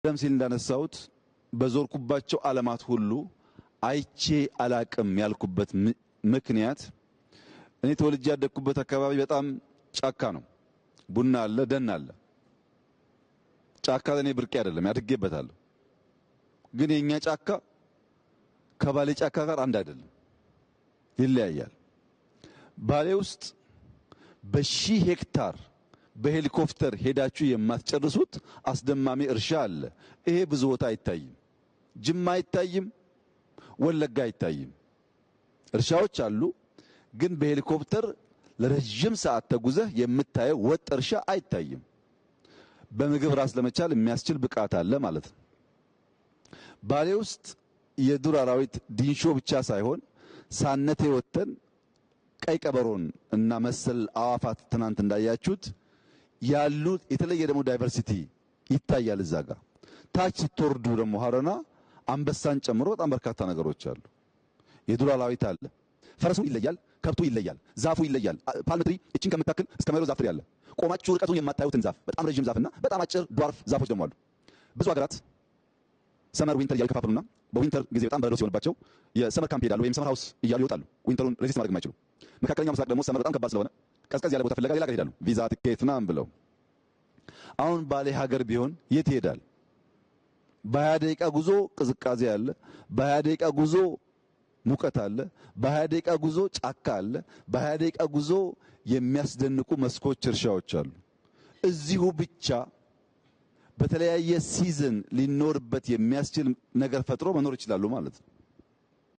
ቀደም ሲል እንዳነሳሁት በዞርኩባቸው ዓለማት ሁሉ አይቼ አላቅም ያልኩበት ምክንያት እኔ ተወልጄ ያደግኩበት አካባቢ በጣም ጫካ ነው። ቡና አለ፣ ደን አለ። ጫካ ለኔ ብርቅ አይደለም፣ ያድጌበታለሁ። ግን የኛ ጫካ ከባሌ ጫካ ጋር አንድ አይደለም፣ ይለያያል። ባሌ ውስጥ በሺህ ሄክታር በሄሊኮፕተር ሄዳችሁ የማትጨርሱት አስደማሚ እርሻ አለ። ይሄ ብዙ ቦታ አይታይም። ጅማ አይታይም፣ ወለጋ አይታይም። እርሻዎች አሉ፣ ግን በሄሊኮፕተር ለረጅም ሰዓት ተጉዘህ የምታየው ወጥ እርሻ አይታይም። በምግብ ራስ ለመቻል የሚያስችል ብቃት አለ ማለት ነው። ባሌ ውስጥ የዱር አራዊት ዲንሾ ብቻ ሳይሆን ሳነቴ ወተን ቀይ ቀበሮን እና መሰል አዋፋት ትናንት እንዳያችሁት ያሉ የተለየ ደግሞ ዳይቨርሲቲ ይታያል። እዛ ጋር ታች ስትወርዱ ደግሞ ሀረና አንበሳን ጨምሮ በጣም በርካታ ነገሮች አሉ። የዱር አራዊት አለ። ፈረሱ ይለያል፣ ከብቱ ይለያል፣ ዛፉ ይለያል። ፓልምትሪ እቺን ከምታክል እስከ መሮ ዛፍ ያለ ቆማችሁ ርቀቱን የማታዩትን ዛፍ በጣም ረጅም ዛፍና በጣም አጭር ዷርፍ ዛፎች ደግሞ አሉ። ብዙ ሀገራት ሰመር ዊንተር እያሉ ከፋፈሉና በዊንተር ጊዜ በጣም በረዶ ሲሆንባቸው የሰመር ካምፕ ይሄዳሉ ወይም ሰመር ሃውስ እያሉ ይወጣሉ። ዊንተሩን ሬዚስት ማድረግ የማይችሉ መካከለኛው ምስራቅ ደግሞ ሰመር በጣም ከባድ ስለሆነ ቀዝቀዝ ያለ ቦታ ፍለጋ ሌላ ሀገር ይሄዳሉ። ቪዛ ትኬት ምናምን ብለው። አሁን ባሌ ሀገር ቢሆን የት ይሄዳል? በ20 ደቂቃ ጉዞ ቅዝቃዜ አለ፣ በ20 ደቂቃ ጉዞ ሙቀት አለ፣ በ20 ደቂቃ ጉዞ ጫካ አለ፣ በ20 ደቂቃ ጉዞ የሚያስደንቁ መስኮች እርሻዎች አሉ። እዚሁ ብቻ በተለያየ ሲዝን ሊኖርበት የሚያስችል ነገር ፈጥሮ መኖር ይችላሉ ማለት ነው።